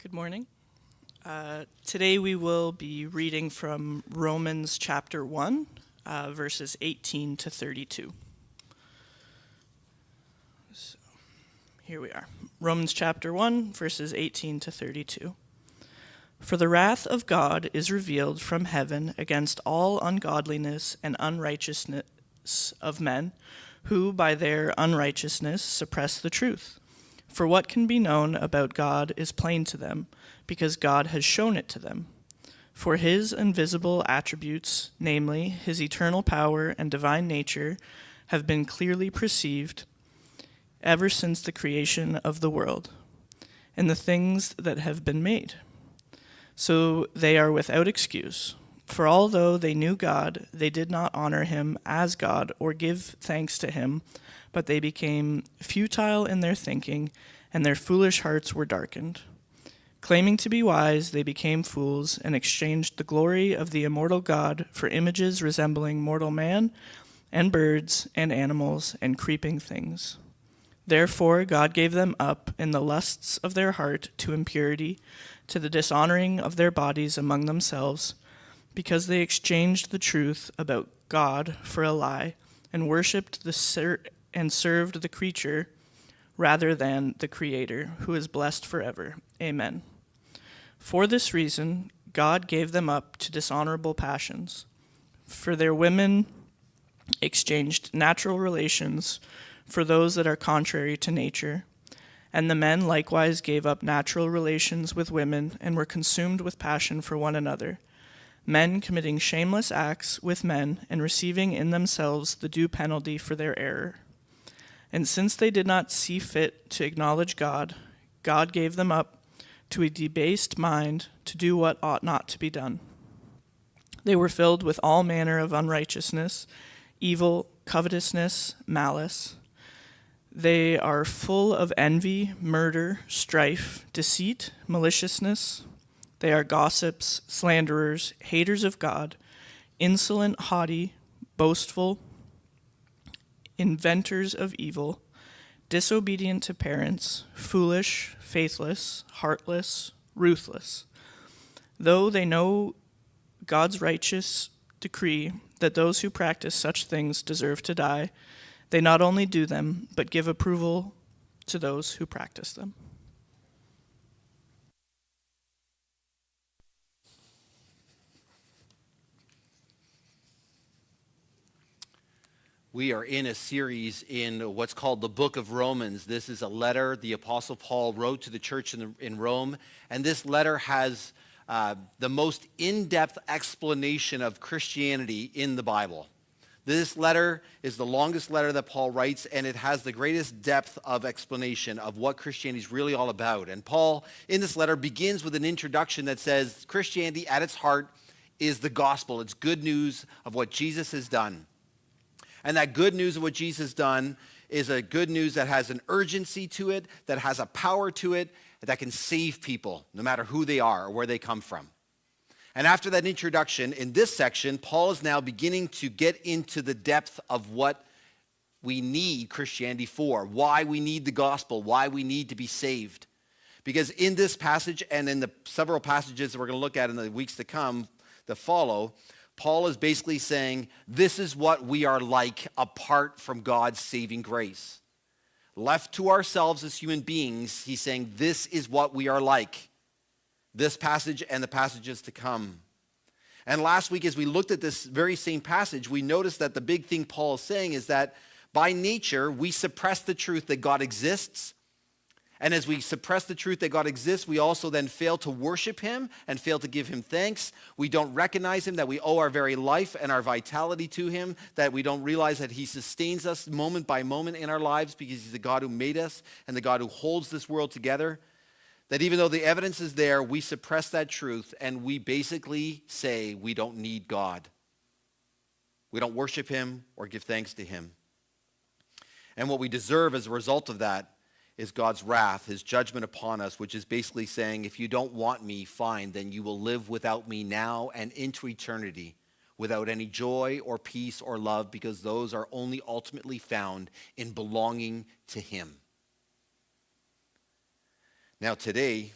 Good morning. Today we will be reading from Romans chapter 1, verses 18 to 32. So, here we are. Romans chapter 1, verses 18 to 32. For the wrath of God is revealed from heaven against all ungodliness and unrighteousness of men, who by their unrighteousness suppress the truth. For what can be known about God is plain to them, because God has shown it to them. For his invisible attributes, namely his eternal power and divine nature, have been clearly perceived ever since the creation of the world, and the things that have been made. So they are without excuse. For although they knew God, they did not honor him as God or give thanks to him, but they became futile in their thinking, and their foolish hearts were darkened. Claiming to be wise, they became fools and exchanged the glory of the immortal God for images resembling mortal man and birds and animals and creeping things. Therefore God gave them up in the lusts of their heart to impurity, to the dishonoring of their bodies among themselves, because they exchanged the truth about God for a lie, and worshipped and served the creature rather than the Creator, who is blessed forever. Amen. For this reason, God gave them up to dishonorable passions. For their women exchanged natural relations for those that are contrary to nature, and the men likewise gave up natural relations with women and were consumed with passion for one another, men committing shameless acts with men and receiving in themselves the due penalty for their error. And since they did not see fit to acknowledge God, God gave them up to a debased mind to do what ought not to be done. They were filled with all manner of unrighteousness, evil, covetousness, malice. They are full of envy, murder, strife, deceit, maliciousness. They are gossips, slanderers, haters of God, insolent, haughty, boastful, inventors of evil, disobedient to parents, foolish, faithless, heartless, ruthless. Though they know God's righteous decree that those who practice such things deserve to die, they not only do them, but give approval to those who practice them. We are in a series in what's called the book of Romans. This is a letter the Apostle Paul wrote to the church in Rome, and this letter has the most in-depth explanation of Christianity in the Bible. This letter is the longest letter that Paul writes, and it has the greatest depth of explanation of what Christianity is really all about. And Paul, in this letter, begins with an introduction that says Christianity at its heart is the gospel. It's good news of what Jesus has done. And that good news of what Jesus has done is a good news that has an urgency to it, that has a power to it, that can save people, no matter who they are or where they come from. And after that introduction, in this section, Paul is now beginning to get into the depth of what we need Christianity for, why we need the gospel, why we need to be saved. Because in this passage and in the several passages that we're going to look at in the weeks to come, that follow, Paul is basically saying, this is what we are like apart from God's saving grace. Left to ourselves as human beings, he's saying, this is what we are like. This passage and the passages to come. And last week, as we looked at this very same passage, we noticed that the big thing Paul is saying is that by nature, we suppress the truth that God exists. And as we suppress the truth that God exists, we also then fail to worship him and fail to give him thanks. We don't recognize him, that we owe our very life and our vitality to him, that we don't realize that he sustains us moment by moment in our lives because he's the God who made us and the God who holds this world together. That even though the evidence is there, we suppress that truth and we basically say we don't need God. We don't worship him or give thanks to him. And what we deserve as a result of that is God's wrath, his judgment upon us, which is basically saying, if you don't want me, fine, then you will live without me now and into eternity, without any joy or peace or love, because those are only ultimately found in belonging to him. Now today,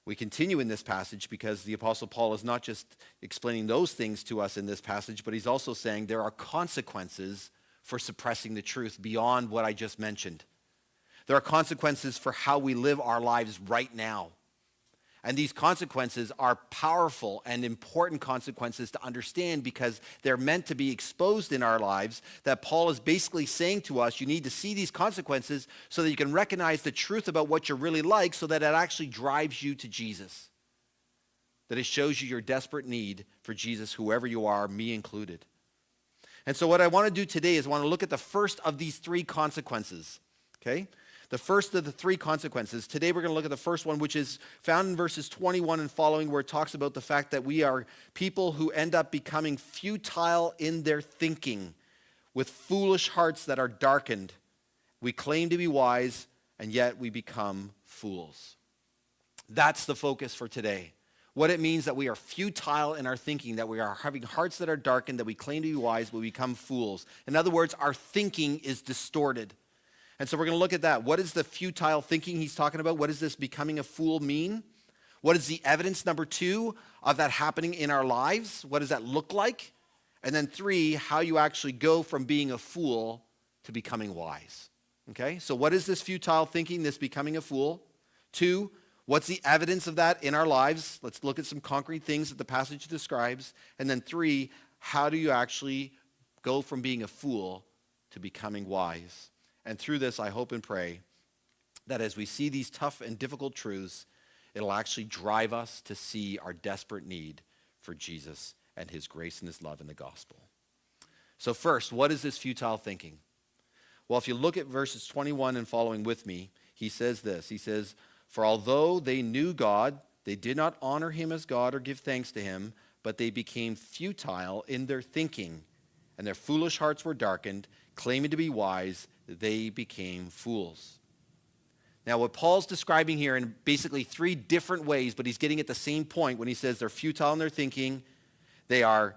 We continue in this passage because the Apostle Paul is not just explaining those things to us in this passage, but he's also saying there are consequences for suppressing the truth beyond what I just mentioned. There are consequences for how we live our lives right now. And these consequences are powerful and important consequences to understand because they're meant to be exposed in our lives, that Paul is basically saying to us, you need to see these consequences so that you can recognize the truth about what you're really like so that it actually drives you to Jesus. That it shows you your desperate need for Jesus, whoever you are, me included. And so what I want to do today is I want to look at the first of these three consequences, okay? The first of the three consequences. Today we're going to look at the first one, which is found in verses 21 and following, where it talks about the fact that we are people who end up becoming futile in their thinking, with foolish hearts that are darkened. We claim to be wise, and yet we become fools. That's the focus for today. What it means that we are futile in our thinking, that we are having hearts that are darkened, that we claim to be wise, but we become fools. In other words, our thinking is distorted. And so we're going to look at that. What is the futile thinking he's talking about? What does this becoming a fool mean? What is the evidence, number 2, of that happening in our lives? What does that look like? And then 3, how you actually go from being a fool to becoming wise. Okay, so what is this futile thinking, this becoming a fool? 2, what's the evidence of that in our lives? Let's look at some concrete things that the passage describes. And then 3, how do you actually go from being a fool to becoming wise? And through this, I hope and pray that as we see these tough and difficult truths, it'll actually drive us to see our desperate need for Jesus and his grace and his love in the gospel. So first, what is this futile thinking? Well, if you look at verses 21 and following with me, he says this. He says, "For although they knew God, they did not honor him as God or give thanks to him, but they became futile in their thinking, and their foolish hearts were darkened. Claiming to be wise, they became fools." Now, what Paul's describing here in basically 3 different ways, but he's getting at the same point when he says they're futile in their thinking, they are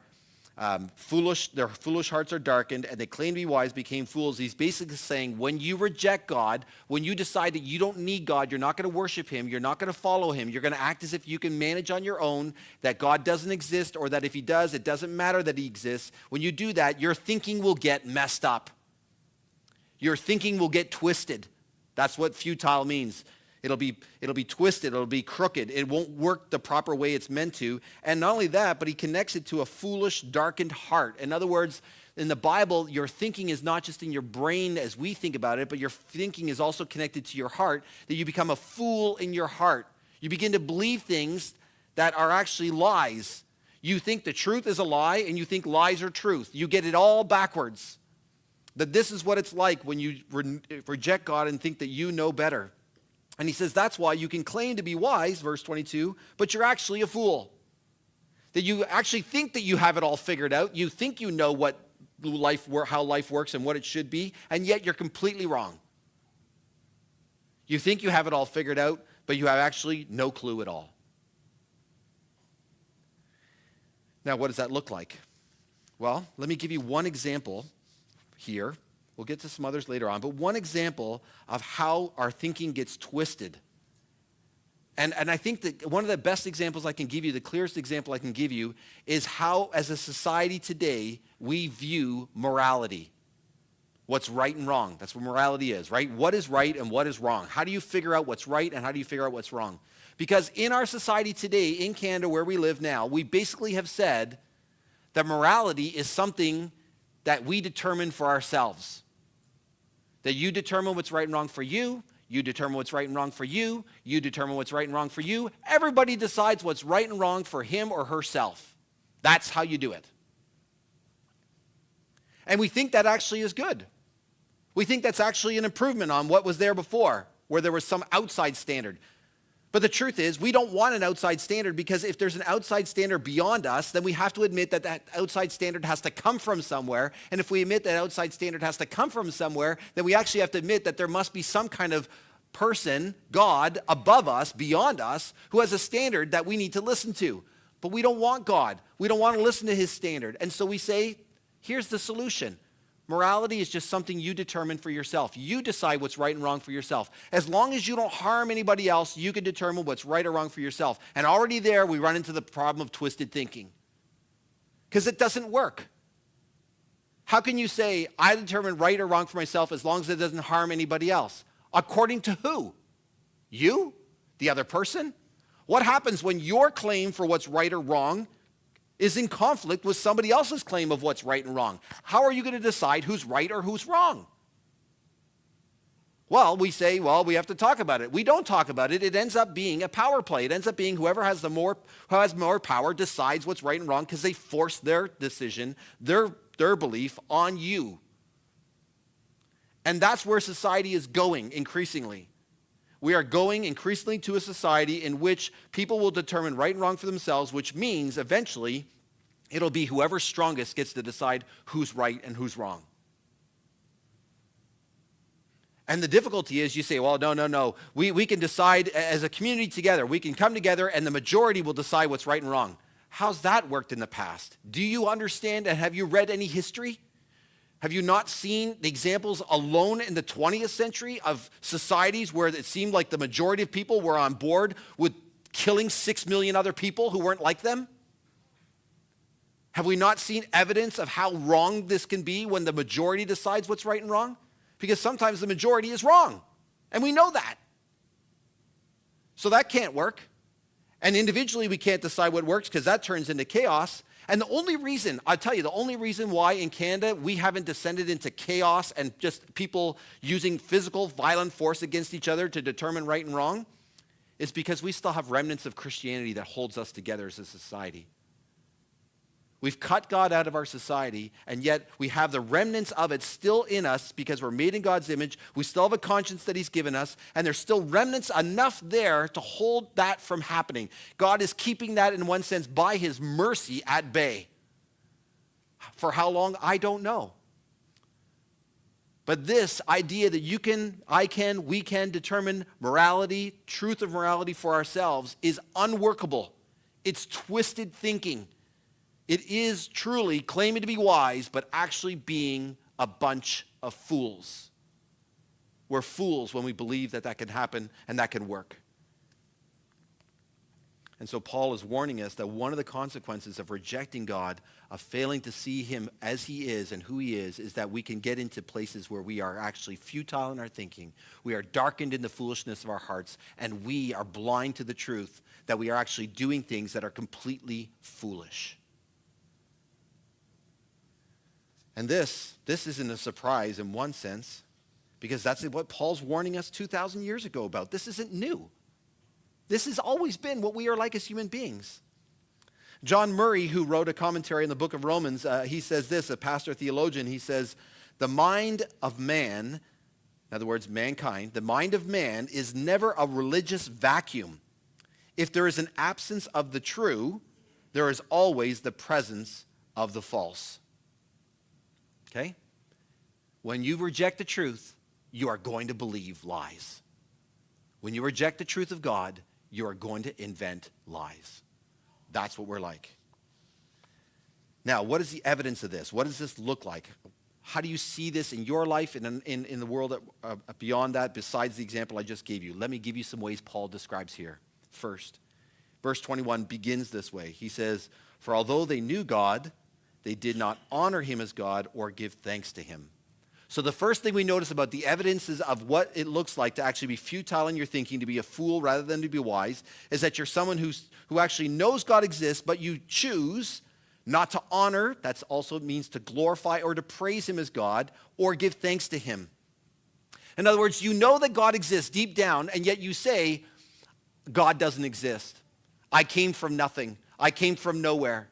foolish, their foolish hearts are darkened, and they claim to be wise, became fools. He's basically saying when you reject God, when you decide that you don't need God, you're not going to worship him, you're not going to follow him, you're going to act as if you can manage on your own, that God doesn't exist, or that if he does, it doesn't matter that he exists. When you do that, your thinking will get messed up. Your thinking will get twisted. That's what futile means. It'll be twisted. It'll be crooked. It won't work the proper way it's meant to. And not only that, but he connects it to a foolish, darkened heart. In other words, in the Bible, your thinking is not just in your brain as we think about it, but your thinking is also connected to your heart, that you become a fool in your heart. You begin to believe things that are actually lies. You think the truth is a lie, and you think lies are truth. You get it all backwards. That this is what it's like when you reject God and think that you know better. And he says that's why you can claim to be wise, verse 22, but you're actually a fool. That you actually think that you have it all figured out. You think you know how life works and what it should be, and yet you're completely wrong. You think you have it all figured out, but you have actually no clue at all. Now, what does that look like? Well, let me give you one example here. We'll get to some others later on, but one example of how our thinking gets twisted. And I think that one of the best examples I can give you, the clearest example I can give you, is how as a society today we view morality. What's right and wrong. That's what morality is, right? What is right and what is wrong? How do you figure out what's right and how do you figure out what's wrong? Because in our society today, in Canada where we live now, we basically have said that morality is something that we determine for ourselves. That you determine what's right and wrong for you, you determine what's right and wrong for you, you determine what's right and wrong for you. Everybody decides what's right and wrong for him or herself. That's how you do it. And we think that actually is good. We think that's actually an improvement on what was there before, where there was some outside standard. But the truth is, we don't want an outside standard, because if there's an outside standard beyond us, then we have to admit that that outside standard has to come from somewhere. And if we admit that outside standard has to come from somewhere, then we actually have to admit that there must be some kind of person, God, above us, beyond us, who has a standard that we need to listen to. But we don't want God. We don't want to listen to his standard. And so we say, here's the solution. Morality is just something you determine for yourself. You decide what's right and wrong for yourself. As long as you don't harm anybody else, you can determine what's right or wrong for yourself. And already there, we run into the problem of twisted thinking. Because it doesn't work. How can you say, I determine right or wrong for myself as long as it doesn't harm anybody else? According to who? You? The other person? What happens when your claim for what's right or wrong is in conflict with somebody else's claim of what's right and wrong? How are you going to decide who's right or who's wrong? Well, we say, we have to talk about it. We don't talk about it. It ends up being a power play. It ends up being who has more power decides what's right and wrong because they force their decision, their belief on you. And that's where society is going increasingly. We are going increasingly to a society in which people will determine right and wrong for themselves, which means eventually it'll be whoever's strongest gets to decide who's right and who's wrong. And the difficulty is you say, no. We can decide as a community together. We can come together and the majority will decide what's right and wrong. How's that worked in the past? Do you understand and have you read any history? Have you not seen the examples alone in the 20th century of societies where it seemed like the majority of people were on board with killing 6 million other people who weren't like them? Have we not seen evidence of how wrong this can be when the majority decides what's right and wrong? Because sometimes the majority is wrong, and we know that. So that can't work. And individually we can't decide what works because that turns into chaos. And the only reason why in Canada we haven't descended into chaos and just people using physical, violent force against each other to determine right and wrong is because we still have remnants of Christianity that holds us together as a society. We've cut God out of our society, and yet we have the remnants of it still in us because we're made in God's image. We still have a conscience that he's given us, and there's still remnants enough there to hold that from happening. God is keeping that in one sense by his mercy at bay. For how long? I don't know. But this idea that we can determine morality, truth of morality for ourselves is unworkable. It's twisted thinking. It is truly claiming to be wise, but actually being a bunch of fools. We're fools when we believe that can happen and that can work. And so Paul is warning us that one of the consequences of rejecting God, of failing to see him as he is and who he is that we can get into places where we are actually futile in our thinking. We are darkened in the foolishness of our hearts, and we are blind to the truth that we are actually doing things that are completely foolish. And this isn't a surprise in one sense, because that's what Paul's warning us 2,000 years ago about. This isn't new. This has always been what we are like as human beings. John Murray, who wrote a commentary in the book of Romans, he says this, a pastor theologian, he says, the mind of man, in other words, mankind, the mind of man is never a religious vacuum. If there is an absence of the true, there is always the presence of the false. Okay? When you reject the truth, you are going to believe lies. When you reject the truth of God, you are going to invent lies. That's what we're like. Now, what is the evidence of this? What does this look like? How do you see this in your life and in the world beyond that, besides the example I just gave you? Let me give you some ways Paul describes here. First, verse 21 begins this way. He says, for although they knew God, they did not honor him as God or give thanks to him. So the first thing we notice about the evidences of what it looks like to actually be futile in your thinking, to be a fool rather than to be wise, is that you're someone who actually knows God exists, but you choose not to honor, that also means to glorify or to praise him as God, or give thanks to him. In other words, you know that God exists deep down, and yet you say, God doesn't exist. I came from nothing. I came from nowhere.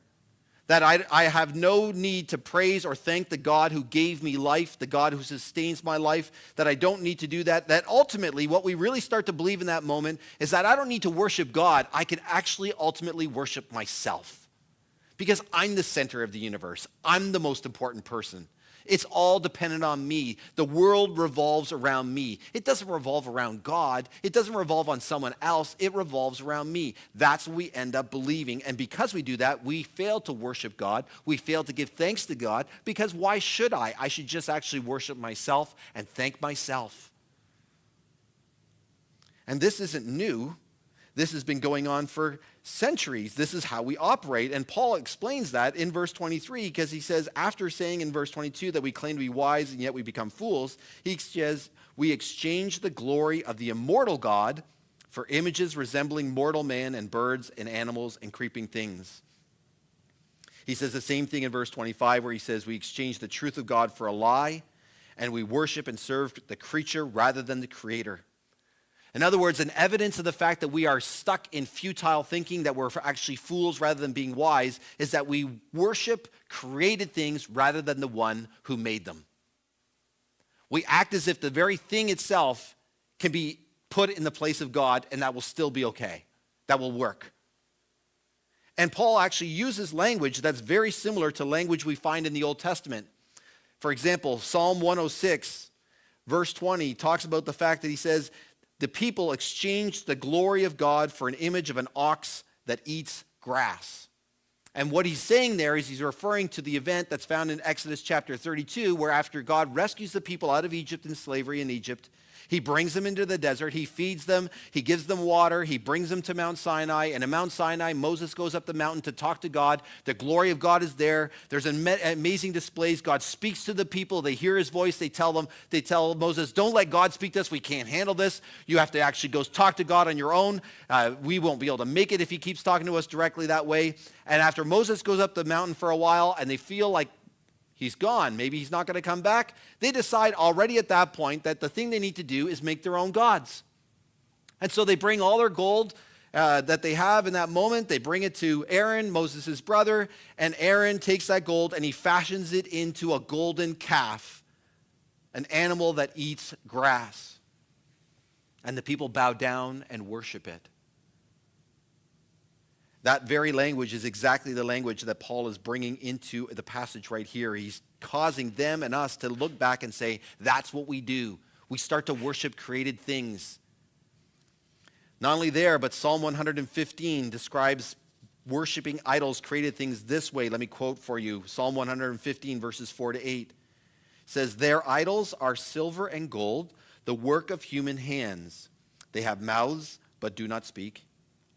That I have no need to praise or thank the God who gave me life, the God who sustains my life, that I don't need to do that. That ultimately, what we really start to believe in that moment is that I don't need to worship God. I can actually ultimately worship myself. Because I'm the center of the universe. I'm the most important person. It's all dependent on me. The world revolves around me. It doesn't revolve around God. It doesn't revolve on someone else. It revolves around me. That's what we end up believing. And because we do that, we fail to worship God. We fail to give thanks to God, because why should I? I should just actually worship myself and thank myself. And this isn't new. This has been going on for centuries. This is how we operate. And Paul explains that in verse 23, because he says, after saying in verse 22 that we claim to be wise and yet we become fools, he says, we exchange the glory of the immortal God for images resembling mortal man and birds and animals and creeping things. He says the same thing in verse 25, where he says, we exchange the truth of God for a lie, and we worship and serve the creature rather than the creator. In other words, an evidence of the fact that we are stuck in futile thinking, that we're actually fools rather than being wise, is that we worship created things rather than the one who made them. We act as if the very thing itself can be put in the place of God, and that will still be okay. That will work. And Paul actually uses language that's very similar to language we find in the Old Testament. For example, Psalm 106, verse 20, talks about the fact that he says, the people exchanged the glory of God for an image of an ox that eats grass. And what he's saying there is he's referring to the event that's found in Exodus chapter 32, where after God rescues the people out of Egypt and slavery in Egypt, he brings them into the desert, he feeds them, he gives them water, he brings them to Mount Sinai, and at Mount Sinai, Moses goes up the mountain to talk to God. The glory of God is there. There's amazing displays. God speaks to the people. They hear his voice. They tell Moses, don't let God speak to us. We can't handle this. You have to actually go talk to God on your own. We won't be able to make it if he keeps talking to us directly that way. And after Moses goes up the mountain for a while, and they feel like he's gone, maybe he's not going to come back, they decide already at that point that the thing they need to do is make their own gods. And so they bring all their gold that they have in that moment, they bring it to Aaron, Moses' brother, and Aaron takes that gold and he fashions it into a golden calf, an animal that eats grass. And the people bow down and worship it. That very language is exactly the language that Paul is bringing into the passage right here. He's causing them and us to look back and say, that's what we do. We start to worship created things. Not only there, but Psalm 115 describes worshiping idols, created things this way. Let me quote for you. Psalm 115, verses 4 to 8. It says, their idols are silver and gold, the work of human hands. They have mouths, but do not speak,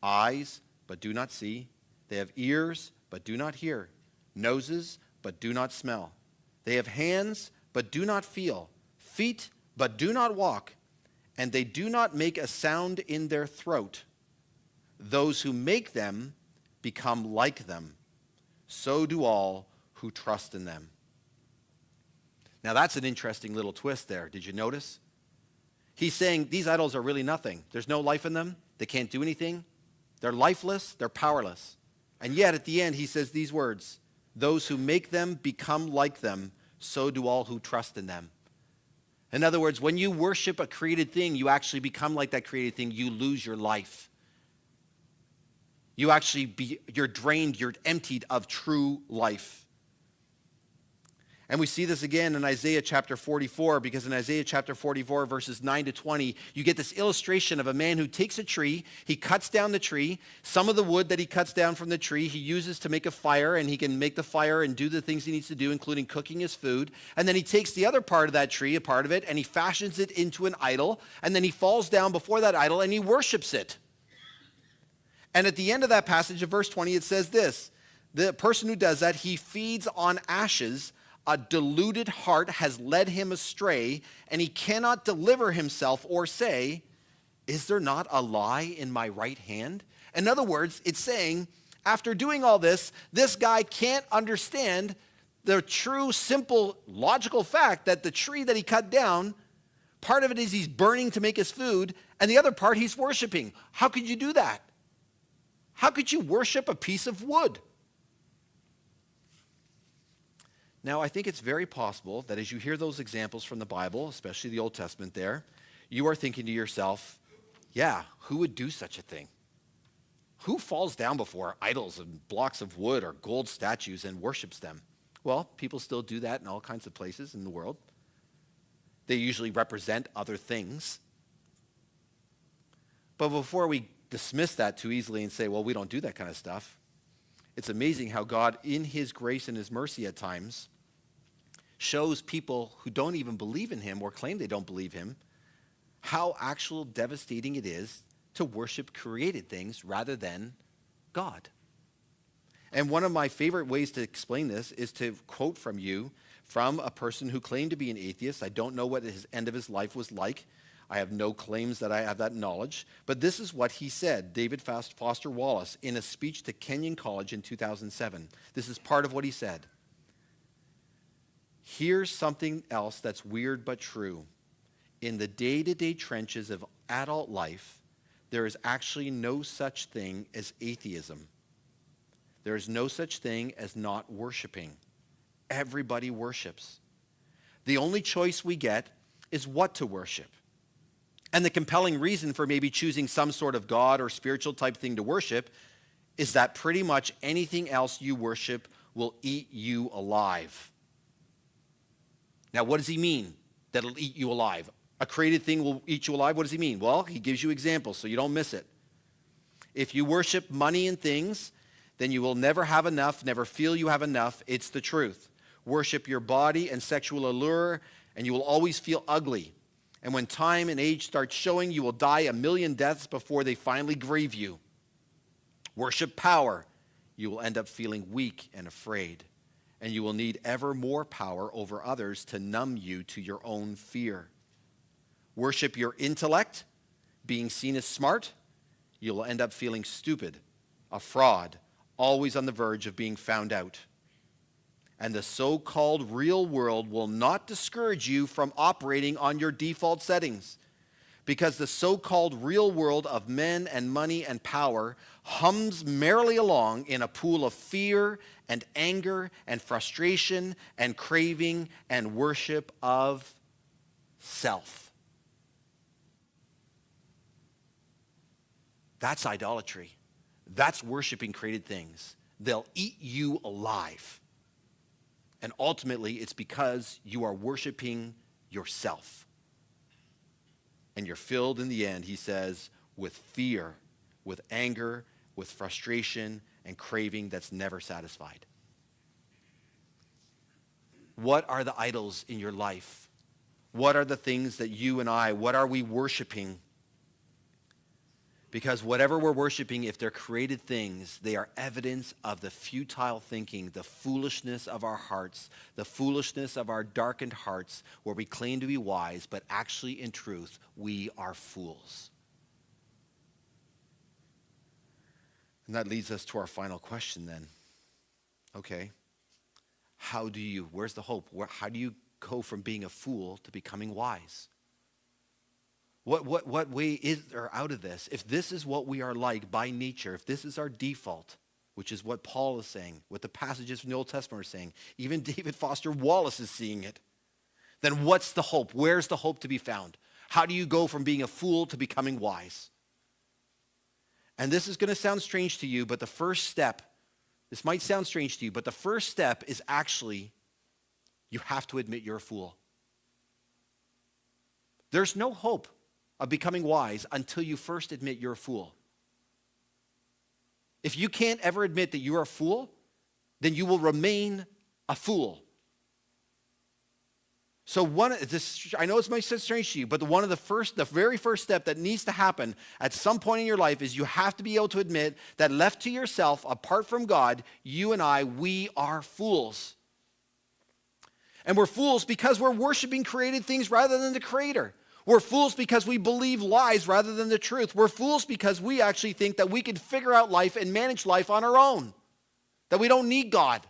eyes, but do not see. They have ears, but do not hear. Noses, but do not smell. They have hands, but do not feel. Feet, but do not walk. And they do not make a sound in their throat. Those who make them become like them. So do all who trust in them. Now that's an interesting little twist there. Did you notice? He's saying these idols are really nothing. There's no life in them. They can't do anything. They're lifeless, they're powerless. And yet at the end he says these words, those who make them become like them, so do all who trust in them. In other words, when you worship a created thing, you actually become like that created thing. You lose your life. You're drained, you're emptied of true life. And we see this again in Isaiah chapter 44, because in Isaiah chapter 44, verses 9 to 20, you get this illustration of a man who takes a tree, he cuts down the tree, some of the wood that he cuts down from the tree, he uses to make a fire, and he can make the fire and do the things he needs to do, including cooking his food. And then he takes the other part of that tree, a part of it, and he fashions it into an idol, and then he falls down before that idol and he worships it. And at the end of that passage of verse 20, it says this, the person who does that, he feeds on ashes. A deluded heart has led him astray, and he cannot deliver himself or say, is there not a lie in my right hand? In other words, it's saying, after doing all this, this guy can't understand the true, simple, logical fact that the tree that he cut down, part of it is he's burning to make his food, and the other part he's worshiping. How could you do that? How could you worship a piece of wood? Now, I think it's very possible that as you hear those examples from the Bible, especially the Old Testament there, you are thinking to yourself, yeah, who would do such a thing? Who falls down before idols and blocks of wood or gold statues and worships them? Well, people still do that in all kinds of places in the world. They usually represent other things. But before we dismiss that too easily and say, well, we don't do that kind of stuff, it's amazing how God, in his grace and his mercy at times, shows people who don't even believe in him or claim they don't believe him, how actual devastating it is to worship created things rather than God. And one of my favorite ways to explain this is to quote from a person who claimed to be an atheist. I don't know what his end of his life was like. I have no claims that I have that knowledge. But this is what he said, David Foster Wallace, in a speech to Kenyon College in 2007. This is part of what he said. Here's something else that's weird but true. In the day-to-day trenches of adult life, there is actually no such thing as atheism. There is no such thing as not worshiping. Everybody worships. The only choice we get is what to worship. And the compelling reason for maybe choosing some sort of God or spiritual type thing to worship is that pretty much anything else you worship will eat you alive. Now, what does he mean that it'll eat you alive? A created thing will eat you alive? What does he mean? Well, he gives you examples so you don't miss it. If you worship money and things, then you will never have enough, never feel you have enough. It's the truth. Worship your body and sexual allure, and you will always feel ugly. And when time and age start showing, you will die a million deaths before they finally grieve you. Worship power. You will end up feeling weak and afraid. And you will need ever more power over others to numb you to your own fear. Worship your intellect, being seen as smart. You will end up feeling stupid, a fraud, always on the verge of being found out. And the so-called real world will not discourage you from operating on your default settings, because the so-called real world of men and money and power hums merrily along in a pool of fear and anger and frustration and craving and worship of self. That's idolatry. That's worshiping created things. They'll eat you alive. And ultimately, it's because you are worshiping yourself. And you're filled in the end, he says, with fear, with anger, with frustration, and craving that's never satisfied. What are the idols in your life? What are the things that you and I, what are we worshiping? Because whatever we're worshiping, if they're created things, they are evidence of the futile thinking, the foolishness of our hearts, the foolishness of our darkened hearts, where we claim to be wise, but actually in truth, we are fools. And that leads us to our final question then. Okay, where's the hope? How do you go from being a fool to becoming wise? What way is there out of this? If this is what we are like by nature, if this is our default, which is what Paul is saying, what the passages from the Old Testament are saying, even David Foster Wallace is seeing it, then what's the hope? Where's the hope to be found? How do you go from being a fool to becoming wise? And this is going to sound strange to you, but the first step, this might sound strange to you, but the first step is actually you have to admit you're a fool. There's no hope of becoming wise until you first admit you're a fool. If you can't ever admit that you're a fool, then you will remain a fool. So I know it might sound strange to you, but the very first step that needs to happen at some point in your life is you have to be able to admit that left to yourself, apart from God, you and I, we are fools. And we're fools because we're worshiping created things rather than the Creator. We're fools because we believe lies rather than the truth. We're fools because we actually think that we can figure out life and manage life on our own, that we don't need God.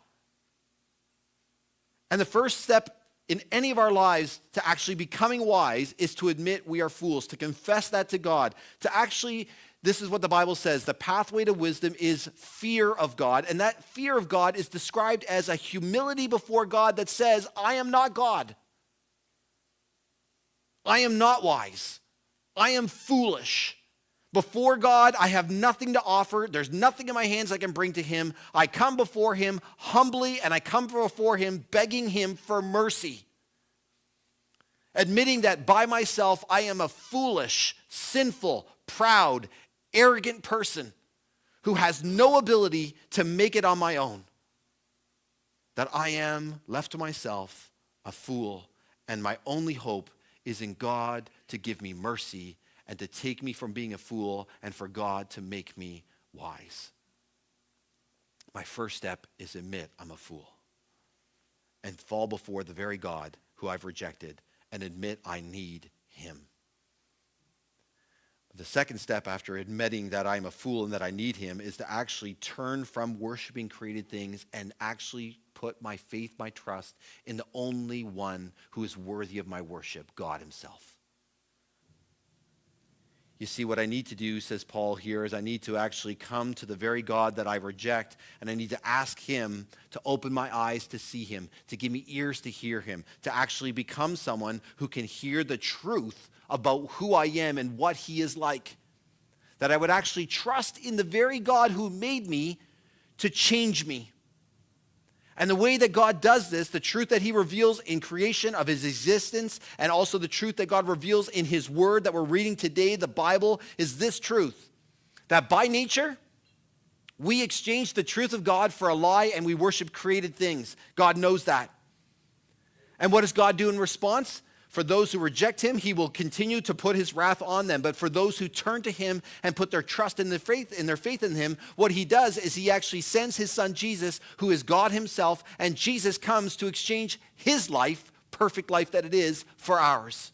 And the first step in any of our lives to actually becoming wise is to admit we are fools, to confess that to God, to actually, this is what the Bible says, the pathway to wisdom is fear of God. And that fear of God is described as a humility before God that says, I am not God. I am not wise. I am foolish. Before God, I have nothing to offer. There's nothing in my hands I can bring to him. I come before him humbly, and I come before him begging him for mercy. Admitting that by myself, I am a foolish, sinful, proud, arrogant person who has no ability to make it on my own. That I am, left to myself, a fool, and my only hope is in God to give me mercy and to take me from being a fool and for God to make me wise. My first step is admit I'm a fool and fall before the very God who I've rejected and admit I need him. The second step after admitting that I'm a fool and that I need him is to actually turn from worshiping created things and actually put my faith, my trust in the only one who is worthy of my worship, God himself. You see, what I need to do, says Paul here, is I need to actually come to the very God that I reject, and I need to ask him to open my eyes to see him, to give me ears to hear him, to actually become someone who can hear the truth about who I am and what he is like. That I would actually trust in the very God who made me to change me. And the way that God does this, the truth that he reveals in creation of his existence, and also the truth that God reveals in his word that we're reading today, the Bible, is this truth. That by nature, we exchange the truth of God for a lie and we worship created things. God knows that. And what does God do in response? For those who reject him, he will continue to put his wrath on them. But for those who turn to him and put their trust in their faith in him, what he does is he actually sends his son Jesus, who is God himself, and Jesus comes to exchange his life, perfect life that it is, for ours.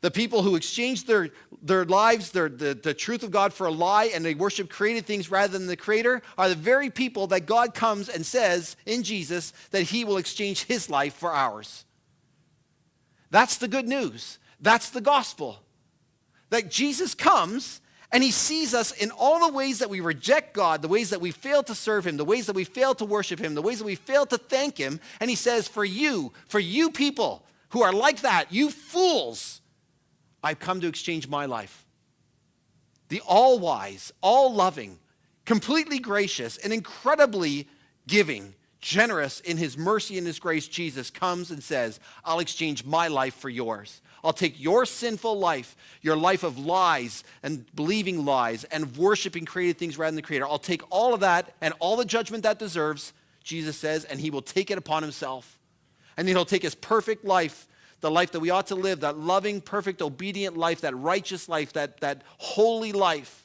The people who exchange their lives, the truth of God for a lie, and they worship created things rather than the creator, are the very people that God comes and says in Jesus that he will exchange his life for ours. That's the good news. That's the gospel. That Jesus comes and he sees us in all the ways that we reject God, the ways that we fail to serve him, the ways that we fail to worship him, the ways that we fail to thank him. And he says, for you people who are like that, you fools, I've come to exchange my life. The all-wise, all-loving, completely gracious, and incredibly giving, generous in his mercy and his grace, Jesus comes and says, I'll exchange my life for yours. I'll take your sinful life, your life of lies and believing lies and worshiping created things rather than the creator. I'll take all of that and all the judgment that deserves, Jesus says, and he will take it upon himself. And then he'll take his perfect life, the life that we ought to live, that loving, perfect, obedient life, that righteous life, that holy life,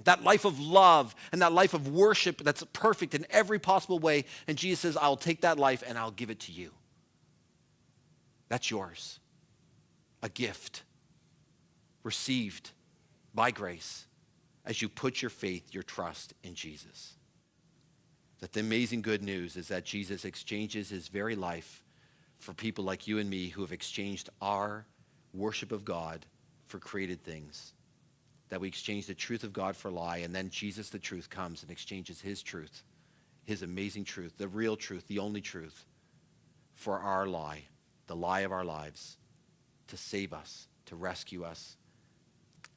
that life of love and that life of worship that's perfect in every possible way. And Jesus says, I'll take that life and I'll give it to you. That's yours. A gift received by grace as you put your faith, your trust in Jesus. That the amazing good news is that Jesus exchanges his very life for people like you and me who have exchanged our worship of God for created things. That we exchange the truth of God for a lie, and then Jesus, the truth, comes and exchanges his truth, his amazing truth, the real truth, the only truth, for our lie, the lie of our lives, to save us, to rescue us,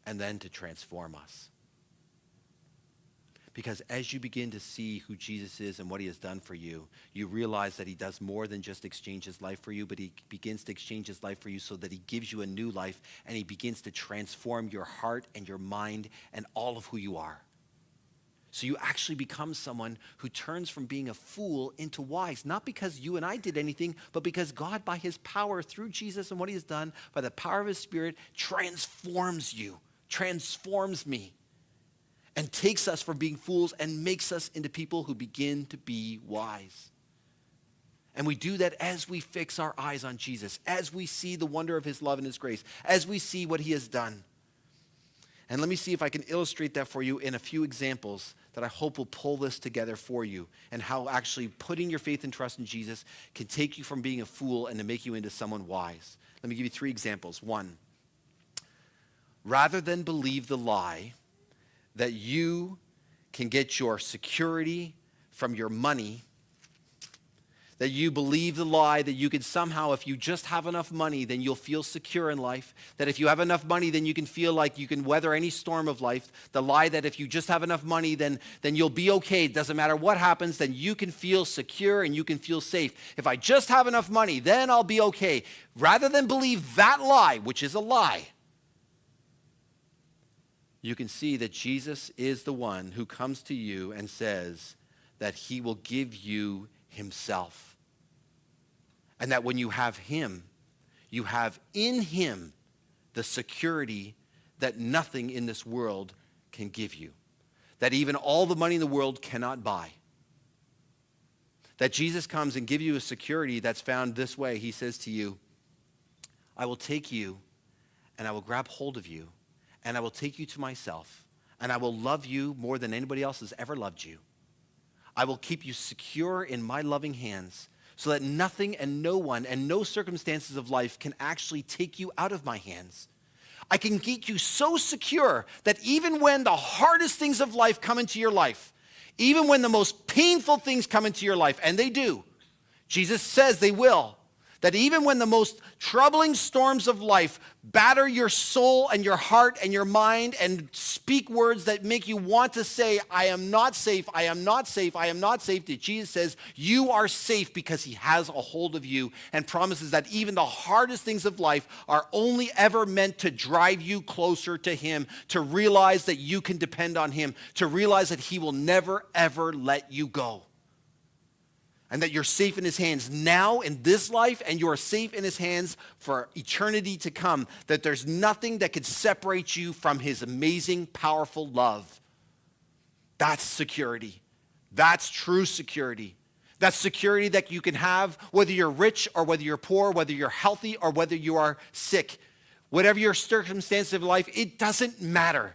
and then to transform us. Because as you begin to see who Jesus is and what he has done for you, you realize that he does more than just exchange his life for you, but he begins to exchange his life for you so that he gives you a new life, and he begins to transform your heart and your mind and all of who you are. So you actually become someone who turns from being a fool into wise, not because you and I did anything, but because God, by his power through Jesus and what he has done, by the power of his Spirit, transforms you, transforms me, and takes us from being fools and makes us into people who begin to be wise. And we do that as we fix our eyes on Jesus, as we see the wonder of his love and his grace, as we see what he has done. And let me see if I can illustrate that for you in a few examples that I hope will pull this together for you, and how actually putting your faith and trust in Jesus can take you from being a fool and to make you into someone wise. Let me give you 3 examples. 1, rather than believe the lie that you can get your security from your money, That you believe the lie that you can somehow, if you just have enough money, then you'll feel secure in life. That if you have enough money, then you can feel like you can weather any storm of life. The lie that if you just have enough money, then you'll be okay. It doesn't matter what happens, then you can feel secure and you can feel safe. If I just have enough money, then I'll be okay. Rather than believe that lie, which is a lie, you can see that Jesus is the one who comes to you and says that he will give you himself. And that when you have him, you have in him the security that nothing in this world can give you. That even all the money in the world cannot buy. That Jesus comes and gives you a security that's found this way. He says to you, I will take you and I will grab hold of you and I will take you to myself and I will love you more than anybody else has ever loved you. I will keep you secure in my loving hands so that nothing and no one and no circumstances of life can actually take you out of my hands. I can get you so secure that even when the hardest things of life come into your life, even when the most painful things come into your life, and they do, Jesus says they will, that even when the most troubling storms of life batter your soul and your heart and your mind and speak words that make you want to say, I am not safe, I am not safe, I am not safe, that Jesus says you are safe because he has a hold of you and promises that even the hardest things of life are only ever meant to drive you closer to him, to realize that you can depend on him, to realize that he will never, ever let you go. And that you're safe in his hands now in this life, and you are safe in his hands for eternity to come. That there's nothing that could separate you from his amazing, powerful love. That's security. That's true security. That's security that you can have whether you're rich or whether you're poor, whether you're healthy or whether you are sick. Whatever your circumstance of life, it doesn't matter.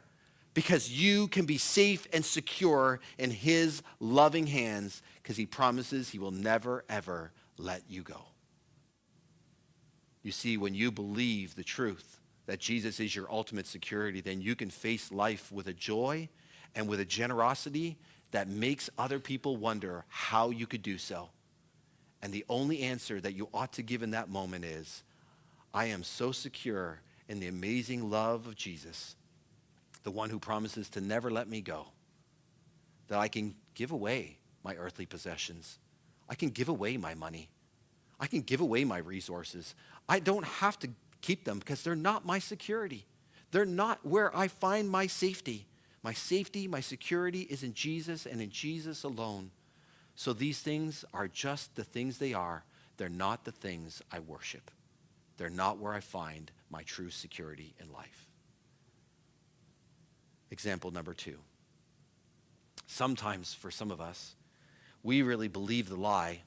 Because you can be safe and secure in his loving hands because he promises he will never, ever let you go. You see, when you believe the truth that Jesus is your ultimate security, then you can face life with a joy and with a generosity that makes other people wonder how you could do so. And the only answer that you ought to give in that moment is, I am so secure in the amazing love of Jesus, the one who promises to never let me go, that I can give away my earthly possessions. I can give away my money. I can give away my resources. I don't have to keep them because they're not my security. They're not where I find my safety. My safety, my security is in Jesus and in Jesus alone. So these things are just the things they are. They're not the things I worship. They're not where I find my true security in life. Example number 2. Sometimes for some of us, we really believe the lie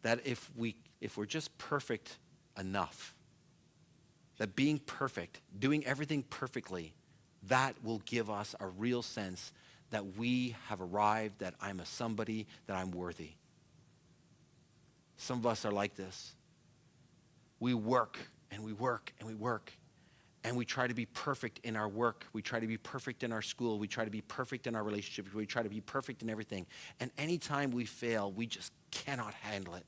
that if we're just perfect enough, that being perfect, doing everything perfectly, that will give us a real sense that we have arrived, that I'm a somebody, that I'm worthy. Some of us are like this. We work and we work and we work. And we try to be perfect in our work. We try to be perfect in our school. We try to be perfect in our relationships. We try to be perfect in everything. And anytime we fail, we just cannot handle it.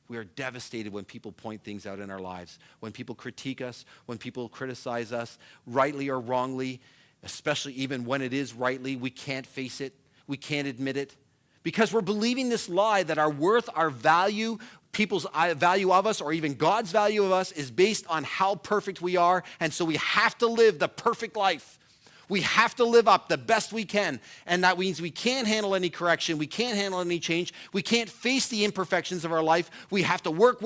We are devastated when people point things out in our lives, when people critique us, when people criticize us, rightly or wrongly, especially even when it is rightly. We can't face it. We can't admit it. Because we're believing this lie that our worth, our value, people's value of us, or even God's value of us is based on how perfect we are. And so we have to live the perfect life. We have to live up the best we can. And that means we can't handle any correction. We can't handle any change. We can't face the imperfections of our life. We have to work.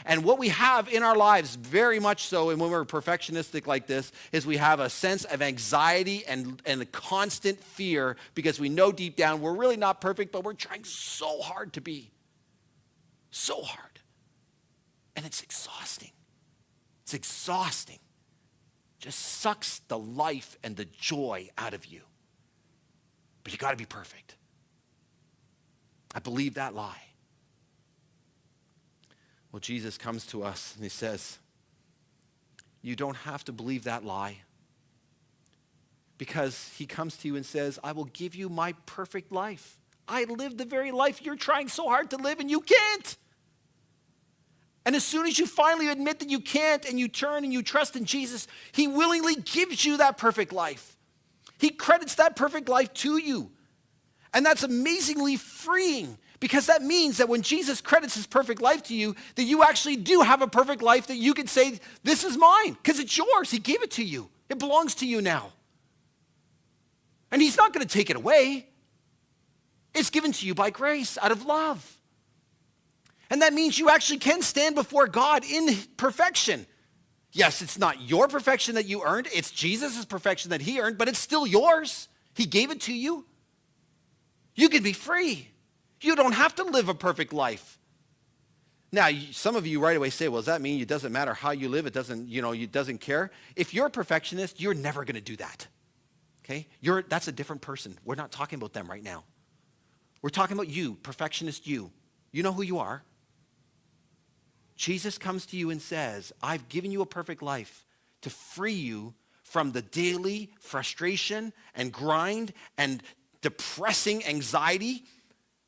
And what we have in our lives, very much so, and when we're perfectionistic like this, is we have a sense of anxiety and a constant fear because we know deep down we're really not perfect, but we're trying so hard to be. So hard. And it's exhausting. It's exhausting. Just sucks the life and the joy out of you. But you got to be perfect. I believe that lie. Well, Jesus comes to us and he says, you don't have to believe that lie. Because he comes to you and says, I will give you my perfect life. I live the very life you're trying so hard to live and you can't. And as soon as you finally admit that you can't and you turn and you trust in Jesus, he willingly gives you that perfect life. He credits that perfect life to you. And that's amazingly freeing, because that means that when Jesus credits his perfect life to you, that you actually do have a perfect life that you can say, this is mine, because it's yours. He gave it to you. It belongs to you now. And he's not going to take it away. It's given to you by grace, out of love. And that means you actually can stand before God in perfection. Yes, it's not your perfection that you earned. It's Jesus' perfection that he earned, but it's still yours. He gave it to you. You can be free. You don't have to live a perfect life. Now, some of you right away say, well, does that mean it doesn't matter how you live? It doesn't care. If you're a perfectionist, you're never going to do that. Okay? That's a different person. We're not talking about them right now. We're talking about you, perfectionist you. You know who you are. Jesus comes to you and says, I've given you a perfect life to free you from the daily frustration and grind and depressing anxiety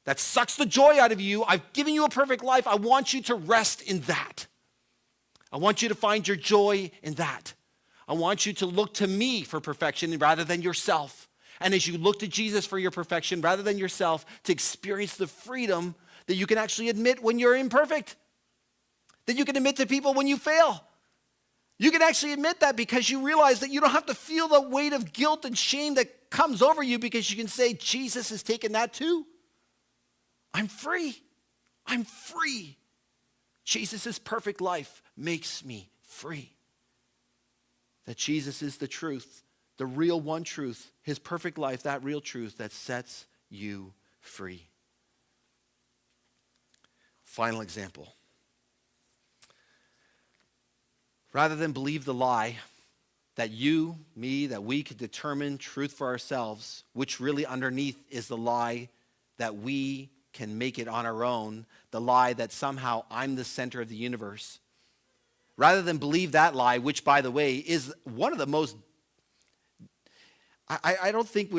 that sucks the joy out of you. I've given you a perfect life. I want you to rest in that. I want you to find your joy in that. I want you to look to me for perfection rather than yourself. And as you look to Jesus for your perfection rather than yourself, to experience the freedom that you can actually admit when you're imperfect, that you can admit to people when you fail. You can actually admit that because you realize that you don't have to feel the weight of guilt and shame that comes over you, because you can say, Jesus has taken that too. I'm free. I'm free. Jesus' perfect life makes me free. That Jesus is the truth, the real one truth, his perfect life, that real truth that sets you free. Final example. Rather than believe the lie that you, me, that we could determine truth for ourselves, which really underneath is the lie that we can make it on our own, the lie that somehow I'm the center of the universe. Rather than believe that lie, which, by the way, is one of the most, I think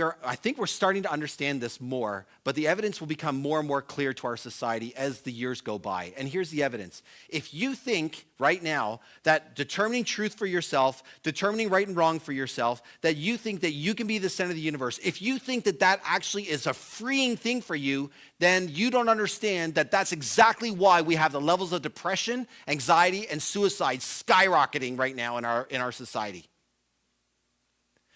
we're starting to understand this more, but the evidence will become more and more clear to our society as the years go by. And here's the evidence. If you think right now that determining truth for yourself, determining right and wrong for yourself, that you think that you can be the center of the universe, if you think that that actually is a freeing thing for you, then you don't understand that that's exactly why we have the levels of depression, anxiety, and suicide skyrocketing right now in our society.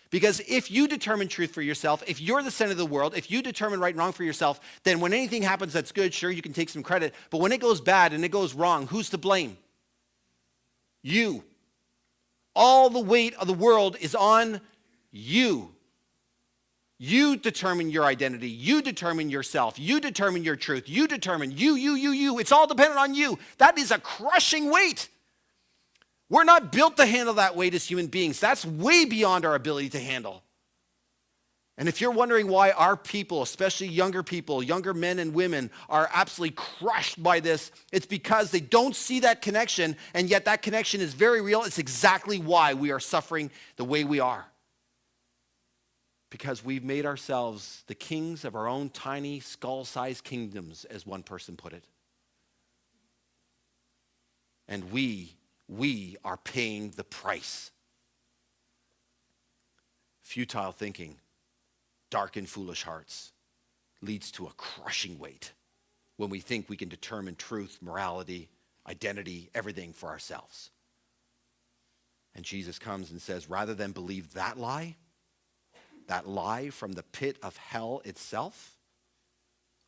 Because if you determine truth for yourself, if you're the center of the world, if you determine right and wrong for yourself, then when anything happens that's good, sure, you can take some credit. But when it goes bad and it goes wrong, who's to blame? You. All the weight of the world is on you. You determine your identity. You determine yourself. You determine your truth. You determine you. It's all dependent on you. That is a crushing weight. We're not built to handle that weight as human beings. That's way beyond our ability to handle. And if you're wondering why our people, especially younger people, younger men and women, are absolutely crushed by this, it's because they don't see that connection, and yet that connection is very real. It's exactly why we are suffering the way we are. Because we've made ourselves the kings of our own tiny, skull-sized kingdoms, as one person put it. And we are paying the price. Futile thinking, dark and foolish hearts, leads to a crushing weight when we think we can determine truth, morality, identity, everything for ourselves. And Jesus comes and says, rather than believe that lie from the pit of hell itself,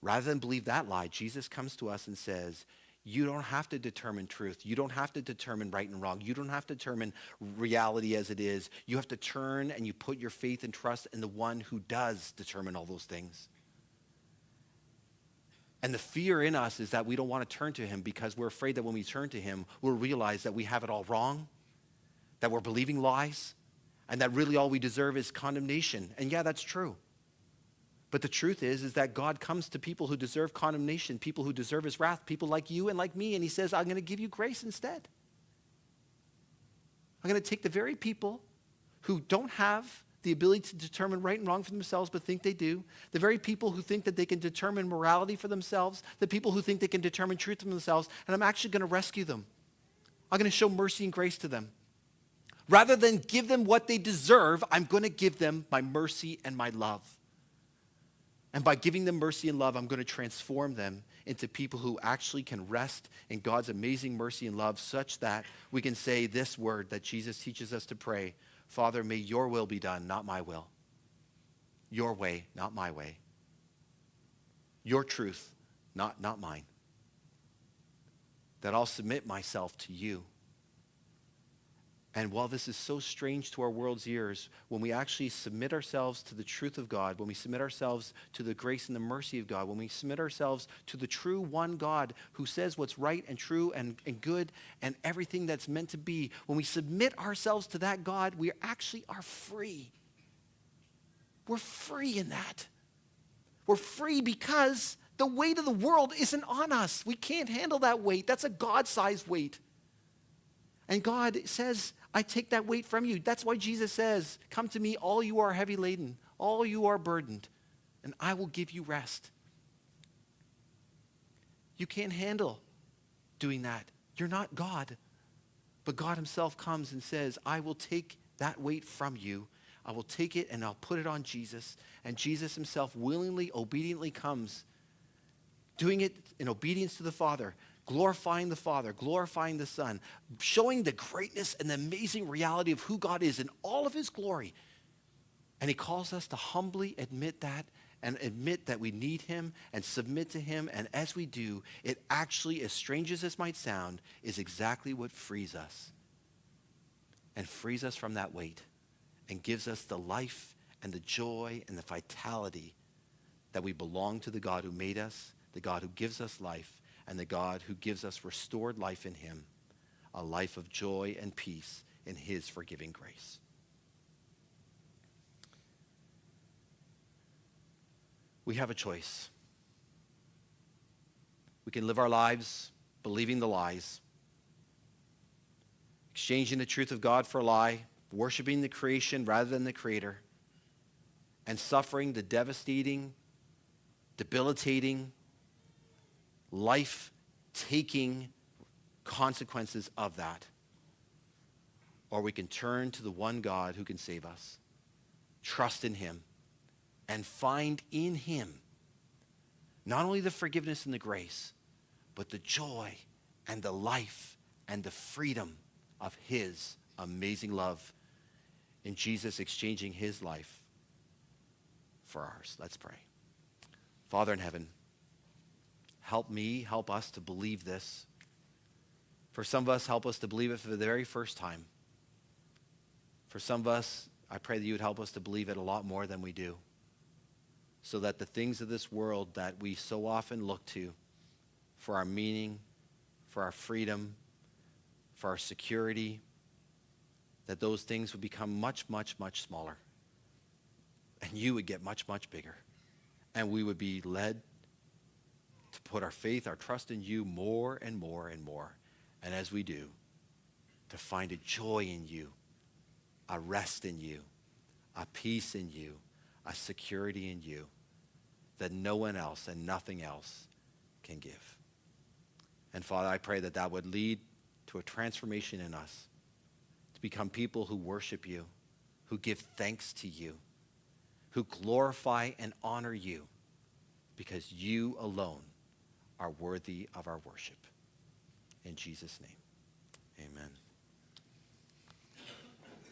rather than believe that lie, Jesus comes to us and says, you don't have to determine truth. You don't have to determine right and wrong. You don't have to determine reality as it is. You have to turn and you put your faith and trust in the one who does determine all those things. And the fear in us is that we don't want to turn to him because we're afraid that when we turn to him, we'll realize that we have it all wrong, that we're believing lies, and that really all we deserve is condemnation. And yeah, that's true. But the truth is that God comes to people who deserve condemnation, people who deserve his wrath, people like you and like me, and he says, I'm going to give you grace instead. I'm going to take the very people who don't have the ability to determine right and wrong for themselves but think they do, the very people who think that they can determine morality for themselves, the people who think they can determine truth for themselves, and I'm actually going to rescue them. I'm going to show mercy and grace to them. Rather than give them what they deserve, I'm going to give them my mercy and my love. And by giving them mercy and love, I'm going to transform them into people who actually can rest in God's amazing mercy and love, such that we can say this word that Jesus teaches us to pray: Father, may your will be done, not my will. Your way, not my way. Your truth, not mine. That I'll submit myself to you. And while this is so strange to our world's ears, when we actually submit ourselves to the truth of God, when we submit ourselves to the grace and the mercy of God, when we submit ourselves to the true one God who says what's right and true and good and everything that's meant to be, when we submit ourselves to that God, we actually are free. We're free in that. We're free because the weight of the world isn't on us. We can't handle that weight. That's a God-sized weight. And God says, I take that weight from you. That's why Jesus says, come to me, all you are heavy laden, all you are burdened, and I will give you rest. You can't handle doing that. You're not God. But God himself comes and says, I will take that weight from you. I will take it and I'll put it on Jesus. And Jesus himself willingly, obediently comes, doing it in obedience to the Father, glorifying the Father, glorifying the Son, showing the greatness and the amazing reality of who God is in all of his glory. And he calls us to humbly admit that and admit that we need him and submit to him. And as we do, it actually, as strange as this might sound, is exactly what frees us. And frees us from that weight and gives us the life and the joy and the vitality that we belong to the God who made us, the God who gives us life, and the God who gives us restored life in him, a life of joy and peace in his forgiving grace. We have a choice. We can live our lives believing the lies, exchanging the truth of God for a lie, worshiping the creation rather than the creator, and suffering the devastating, debilitating, life-taking consequences of that. Or we can turn to the one God who can save us, trust in him, and find in him not only the forgiveness and the grace, but the joy and the life and the freedom of his amazing love in Jesus exchanging his life for ours. Let's pray. Father in heaven, help me, help us to believe this. For some of us, help us to believe it for the very first time. For some of us, I pray that you would help us to believe it a lot more than we do, so that the things of this world that we so often look to for our meaning, for our freedom, for our security, that those things would become much, much, much smaller. And you would get much, much bigger. And we would be led to put our faith, our trust in you more and more and more. And as we do, to find a joy in you, a rest in you, a peace in you, a security in you that no one else and nothing else can give. And Father, I pray that that would lead to a transformation in us, to become people who worship you, who give thanks to you, who glorify and honor you, because you alone are worthy of our worship. In Jesus' name, amen.